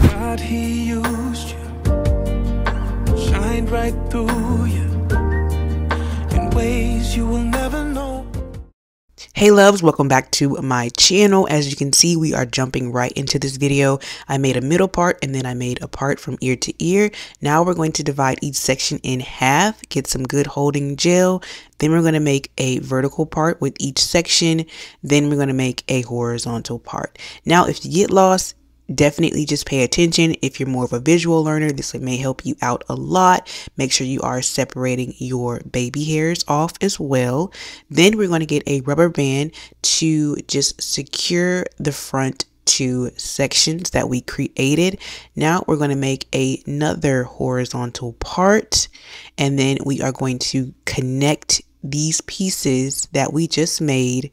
God, he used you, shined right through you in ways you will never know. Hey loves, welcome back to my channel. As you can see, we are jumping right into this video. I made a middle part and then I made a part from ear to ear. Now we're going to divide each section in half, get some good holding gel. Then we're going to make a vertical part with each section. Then we're going to make a horizontal part. Now, if you get lost, definitely just pay attention. If you're more of a visual learner, this may help you out a lot. Make sure you are separating your baby hairs off as well. Then we're going to get a rubber band to just secure the front two sections that we created. Now we're going to make another horizontal part, and then we are going to connect these pieces that we just made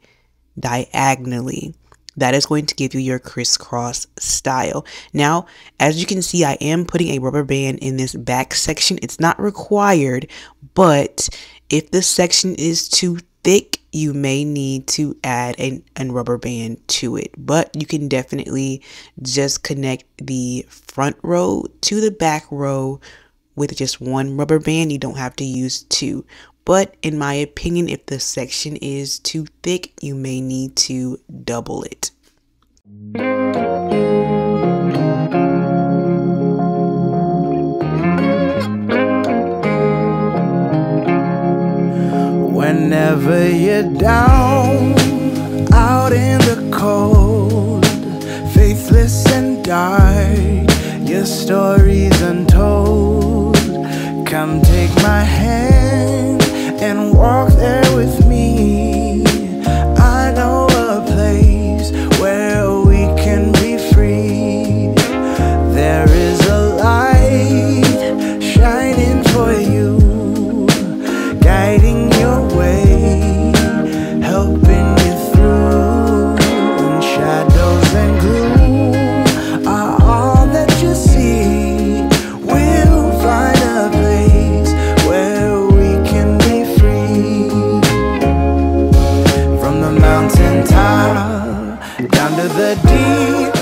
diagonally. That is going to give you your crisscross style. Now, as you can see, I am putting a rubber band in this back section. It's not required, but if the section is too thick, you may need to add a rubber band to it. But you can definitely just connect the front row to the back row with just one rubber band. You don't have to use two. But in my opinion, if the section is too thick, you may need to double it. Whenever you're down, out in the cold, faithless and dark, your story's untold. Come take my hand and walk there with me. I know a place where we can be free. There is a light shining for you, guiding your way, helping you through. And shadows and gloom are all that you see. We'll find a place where we can be free. From the mountain top down to the deep.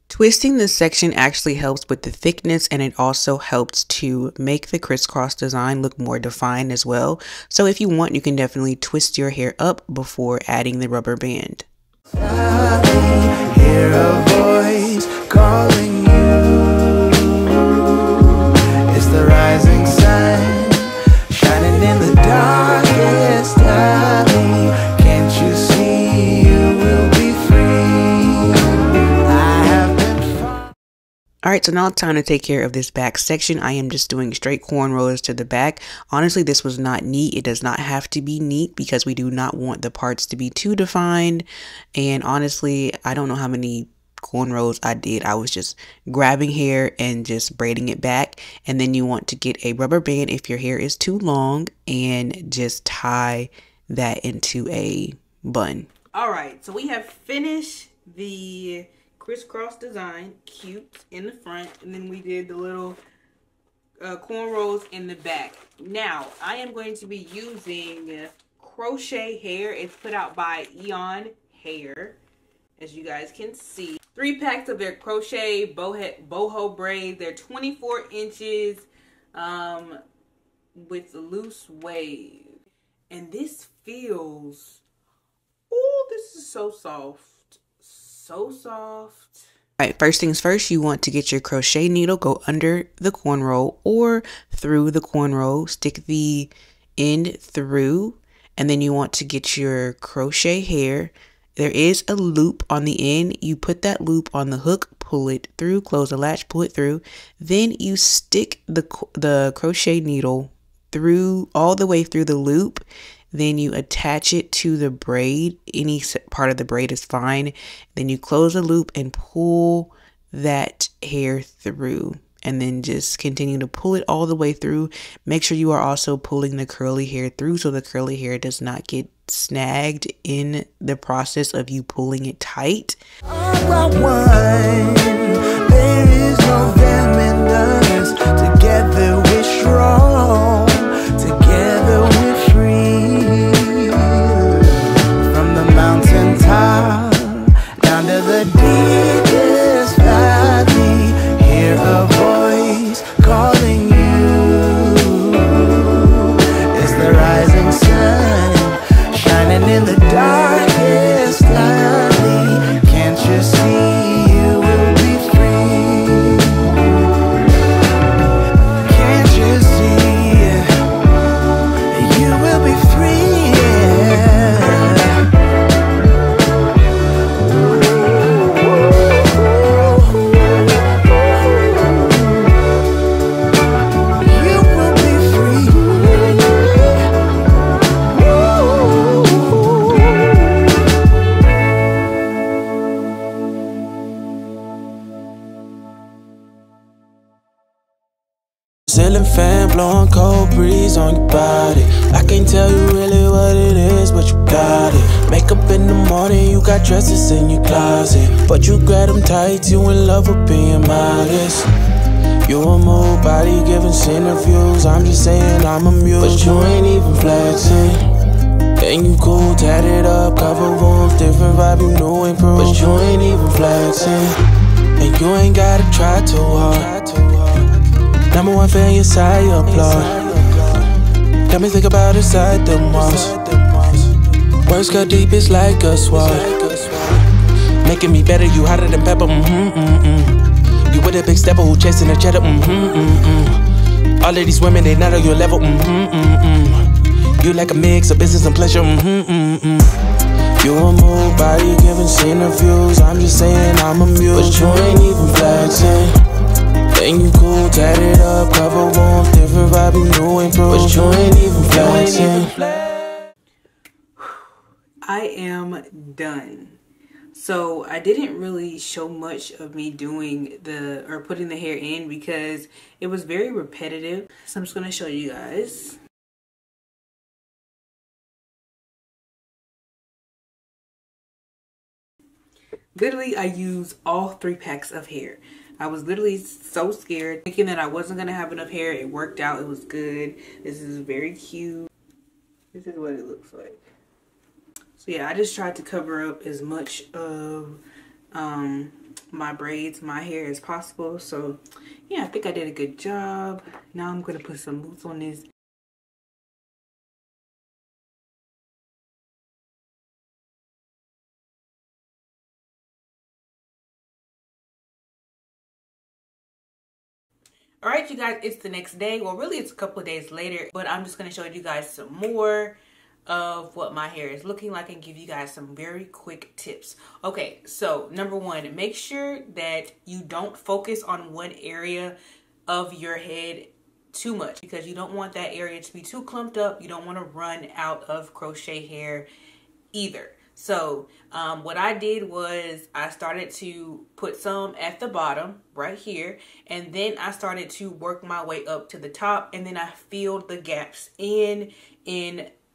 Twisting this section actually helps with the thickness, and it also helps to make the crisscross design look more defined as well. So if you want, you can definitely twist your hair up before adding the rubber band. I hear a voice calling you. It's the rising sun shining in the darkest alley. Can't you see you will be free? I have been fun. Alright, so now it's time to take care of this back section. I am just doing straight cornrows to the back. Honestly, this was not neat. It does not have to be neat because we do not want the parts to be too defined. And honestly, I don't know how many cornrows I did. I was just grabbing hair and just braiding it back. And then you want to get a rubber band if your hair is too long and just tie that into a bun. Alright, so we have finished the crisscross design, cute in the front, and then we did the little cornrows in the back. Now I am going to be using crochet hair. It's put out by Eayon hair, as you guys can see. 3 packs of their crochet boho braids. They're 24 inches with loose wave, and this feels, oh, this is so soft. So soft. Alright, first things first, you want to get your crochet needle, go under the cornrow or through the cornrow, stick the end through, and then you want to get your crochet hair. There is a loop on the end. You put that loop on the hook, pull it through, close the latch, pull it through. Then you stick the crochet needle through all the way through the loop. Then you attach it to the braid. Any part of the braid is fine. Then you close the loop and pull that hair through, and then just continue to pull it all the way through. Make sure you are also pulling the curly hair through so the curly hair does not get snagged in the process of you pulling it tight. There is no them in us. Together we're strong. Together we're free. From the mountain top down to the deepest valley. ceiling fan blowing cold breeze on your body. I can't tell you really what it is, but you got it. Makeup in the morning, you got dresses in your closet, but you grab them tight, you in love with being modest. You a move body giving center views, I'm just saying I'm amused, but you ain't even flexing. And you cool, tatted up, cover wounds, different vibe, you know improved, but you ain't even flexing. And you ain't gotta try too hard. Number one fan, your side, you applaud. Got me think about inside the mouse. Words cut deep, it's like a sword. Making me better, you hotter than pepper, You with a big stepper who chasing the cheddar, All of these women, they not on your level, You like a mix of business and pleasure, You a move body giving center views, I'm just saying I'm amused, but you ain't even flexing. And you cool, tatted up, cover wounds, different vibe, you know improved, but you ain't even flexing. I am done. So I didn't really show much of me doing putting the hair in because it was very repetitive. So I'm just gonna show you guys. Literally, I used all 3 packs of hair. I was literally so scared, thinking that I wasn't gonna have enough hair. It worked out, it was good. This is very cute. This is what it looks like. So yeah, I just tried to cover up as much of my braids, my hair as possible. So yeah, I think I did a good job. Now I'm gonna put some mousse on this. All right, you guys, it's the next day. Well, really it's a couple of days later, but I'm just gonna show you guys some more of what my hair is looking like and give you guys some very quick tips. Okay, so number 1, make sure that you don't focus on one area of your head too much, because you don't want that area to be too clumped up. You don't want to run out of crochet hair either. So what I did was I started to put some at the bottom right here, and then I started to work my way up to the top, and then I filled the gaps in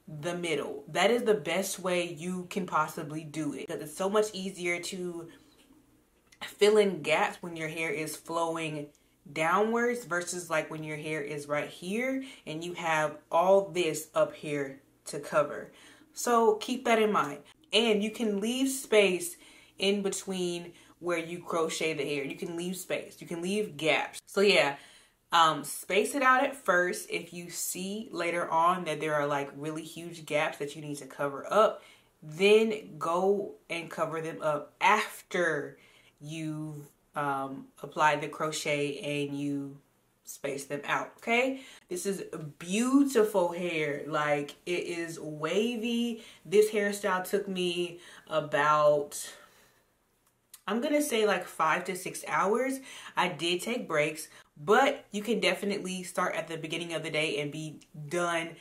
the middle. That is the best way you can possibly do it, because it's so much easier to fill in gaps when your hair is flowing downwards versus like when your hair is right here and you have all this up here to cover. So keep that in mind. And you can leave space in between where you crochet the hair. You can leave space. You can leave gaps. So yeah, space it out at first. If you see later on that there are like really huge gaps that you need to cover up, then go and cover them up after you've applied the crochet and you space them out. Okay, this is beautiful hair. Like, it is wavy. This hairstyle took me about, I'm gonna say like 5 to 6 hours. I did take breaks, but you can definitely start at the beginning of the day and be done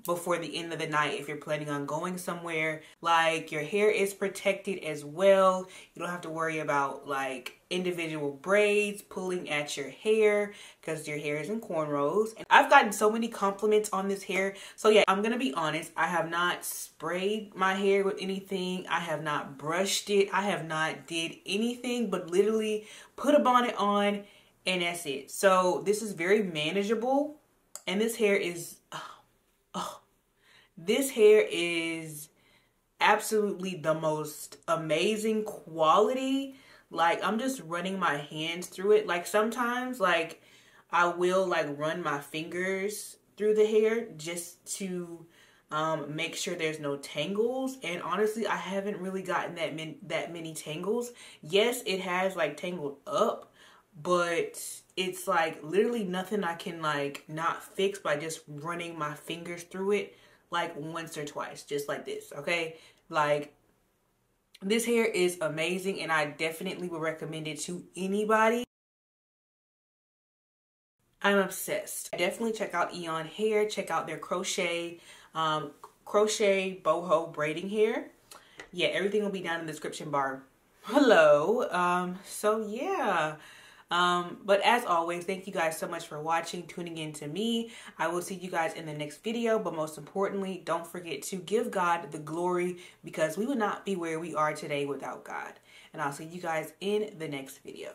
before the end of the night if you're planning on going somewhere. Like, your hair is protected as well. You don't have to worry about like individual braids pulling at your hair because your hair is in cornrows. And I've gotten so many compliments on this hair. So yeah, I'm gonna be honest, I have not sprayed my hair with anything. I have not brushed it. I have not did anything but literally put a bonnet on and that's it. So this is very manageable, and this hair is this hair is absolutely the most amazing quality. Like, I'm just running my hands through it. Like, sometimes like I will like run my fingers through the hair just to make sure there's no tangles, and honestly I haven't really gotten that many tangles. Yes, it has like tangled up, but it's like literally nothing I can like not fix by just running my fingers through it like once or twice, just like this. Okay, like, this hair is amazing and I definitely would recommend it to anybody. I'm obsessed. Definitely check out Eayon hair. Check out their Crochet Boho braiding hair. Yeah, everything will be down in the description bar below. So yeah, But as always, thank you guys so much for watching, tuning in to me. I will see you guys in the next video, but most importantly, don't forget to give God the glory, because we would not be where we are today without God. And I'll see you guys in the next video.